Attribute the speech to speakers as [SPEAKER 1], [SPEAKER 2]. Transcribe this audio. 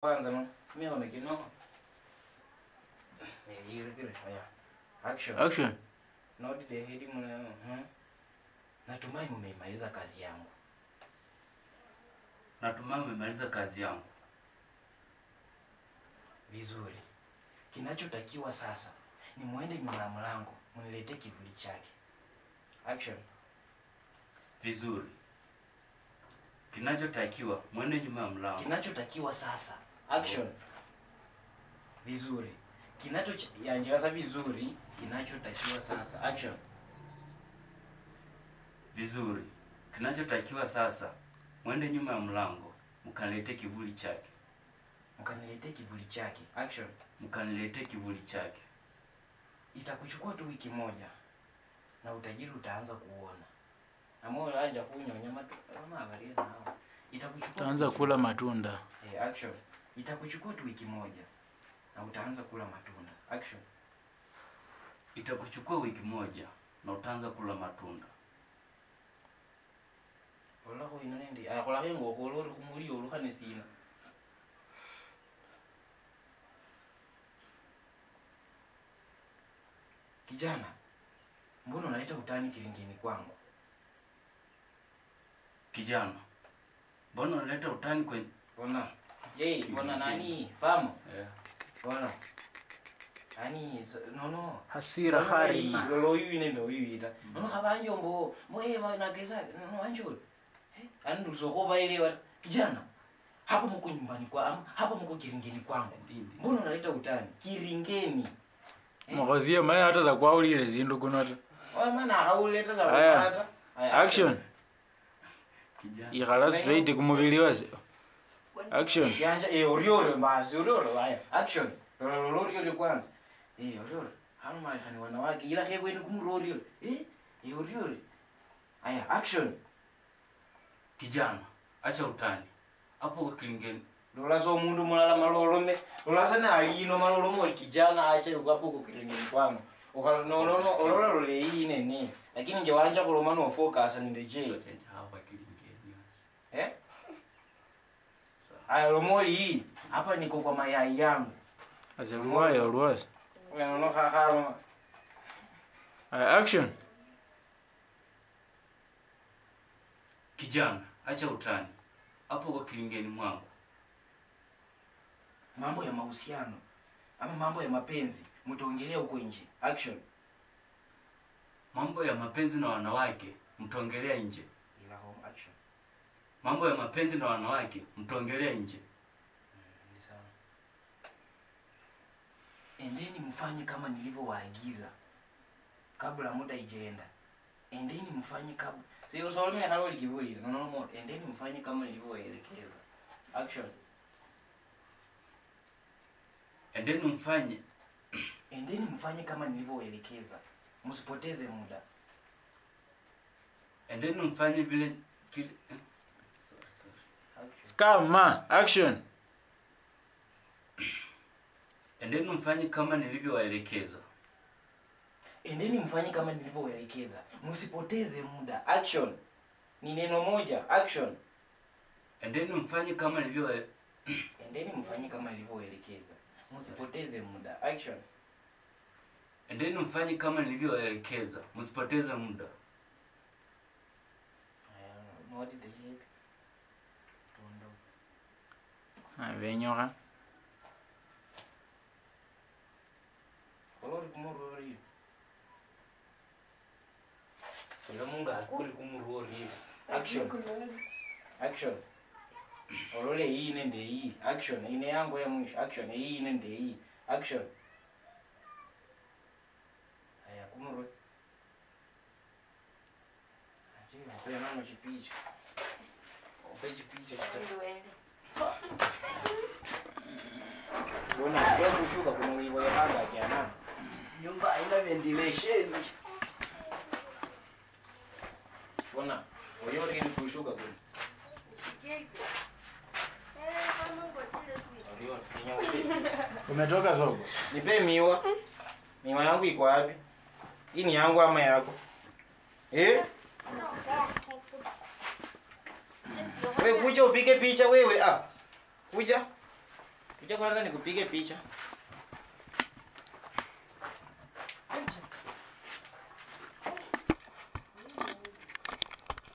[SPEAKER 1] Kwanza no, mimi nimekino. Ile haya. Action. Nodi the head mwana. Natumai mmemaliza kazi yangu.
[SPEAKER 2] Natumai umemaliza kazi yangu.
[SPEAKER 1] Vizuri. Kinachotakiwa sasa ni muende nyuma ya mlango, mniletee kivuli chake. Action.
[SPEAKER 2] Vizuri. Kinachotakiwa muende nyuma ya mlango.
[SPEAKER 1] Kinachotakiwa sasa. Action. Vizuri. Kinachotakiwa vizuri, kinachotakiwa sasa. Action.
[SPEAKER 2] Vizuri. Kinachotakiwa sasa muende nyuma ya mlango, mkaniletee kivuli chake.
[SPEAKER 1] Mkaniletee kivuli chake. Action.
[SPEAKER 2] Mkaniletee kivuli chake.
[SPEAKER 1] Itakuchukua tu wiki moja na utajiri utaanza kuona. Amao haja kunywa nyama tu kama angalia nao. Itakuchukua
[SPEAKER 3] utaanza kula matunda.
[SPEAKER 1] Action. Itakuchukua tu wiki moja na utaanza kula matunda. Action.
[SPEAKER 2] Itakuchukua wiki moja na utaanza kula matunda.
[SPEAKER 1] Ola ko inonendi. Akola hengo kolori kumuli olukane sina. Kijana, mbona unaleta utani kilingeni kwangu?
[SPEAKER 2] Kijana, mbona unaleta utani kwenye
[SPEAKER 1] Bona. Je, bona nani? Famu? Bona. Ani no.
[SPEAKER 3] Hasira harima.
[SPEAKER 1] Lolo yu nendo yu ita. No kabanjo mbo ema na kesa no anjo. Ani usokoba ile wa kijana. Hapo mko nyumbani kwa hapo mko kiringeni kwangu. Mbona unaleta utani? Kiringeni.
[SPEAKER 3] Mwazie maya hata za kwa ulile zindu kunota.
[SPEAKER 1] Oya maana hauleta za kupata.
[SPEAKER 3] Action.
[SPEAKER 2] kijana?
[SPEAKER 3] Igala straight kumubili wase. Action.
[SPEAKER 1] Yanja oriore basi oriore haya. Action. Oriore kwanza. Oriore. Hano mali hani wanawake ila hewe ni kumuriore. Oriore. Haya, action.
[SPEAKER 2] Kijana, acha utani. Hapo kwa kilingeni.
[SPEAKER 1] Lola so mundu mulala malolome. Lola sana alino malolomo kijana acha hapo kwa kilingeni kwangu. Okala no olola lole hii nene. Lakini nje wanja kuloma no focus ninde je.
[SPEAKER 2] Hapa kilingeni.
[SPEAKER 1] Aya lomoli hii. Hapa niko kwa mayai yangu.
[SPEAKER 3] Azeluwa ya ulwasi.
[SPEAKER 1] Unaona kaka.
[SPEAKER 3] Action.
[SPEAKER 2] Kijana, acha utani. Hapo kwa kilingeni mwangu.
[SPEAKER 1] Mambo ya mahusiano ama mambo ya mapenzi mtaongelea huko nje. Action.
[SPEAKER 2] Mambo ya mapenzi na wanawake mtaongelea nje.
[SPEAKER 1] Ila home action.
[SPEAKER 2] Mambo ya mapenzi na wanawake mtaongelea nje.
[SPEAKER 1] Ni sawa. Endeni mfanye kama nilivyowaagiza kabla muda ijaenda. Endeni mfanye kabla. Sio solomea haloli kivuli. No. Endeni mfanye kama nilivyowaelekeza. Action.
[SPEAKER 2] Endeni mfanye.
[SPEAKER 1] Endeni mfanye kama nilivyowaelekeza. Msipoteze muda.
[SPEAKER 2] Endeni mfanye vile kile.
[SPEAKER 1] Action.
[SPEAKER 3] Kama action.
[SPEAKER 2] Endeni mfanye kama nilivyowaelekeza.
[SPEAKER 1] Endeni mfanye kama nilivyowaelekeza. Msipoteze muda. Action. Ni neno moja. Action.
[SPEAKER 2] Endeni mfanye kama
[SPEAKER 1] Endeni mfanye kama nilivyowaelekeza. Msipoteze muda. Action.
[SPEAKER 2] Endeni mfanye kama nilivyowaelekeza. Msipoteze muda.
[SPEAKER 1] Nodi the head. Tondo.
[SPEAKER 3] Venyoka.
[SPEAKER 1] Olori kumurori. Ila munga akuri kumurori. Action. Action. Olole hii nende hii. Action. Ine yangu ya mwisho. Action. Hii nende hii. Action. Aya kumurori. Ajira kwa nano chipicha. Opeji picha chita. Bona ndio kushuka kuna wiwo ya hanga jana. Nyumba haina ventilation. Bona, oyori ni kushuka kuna.
[SPEAKER 3] Umetoka soko?
[SPEAKER 1] Nipe miwa. Miwa yangu iko wapi? Hii ni yangu ama yako? Wewe kuja upige picha wewe. Kuja. Kuja kwanza nikupige picha.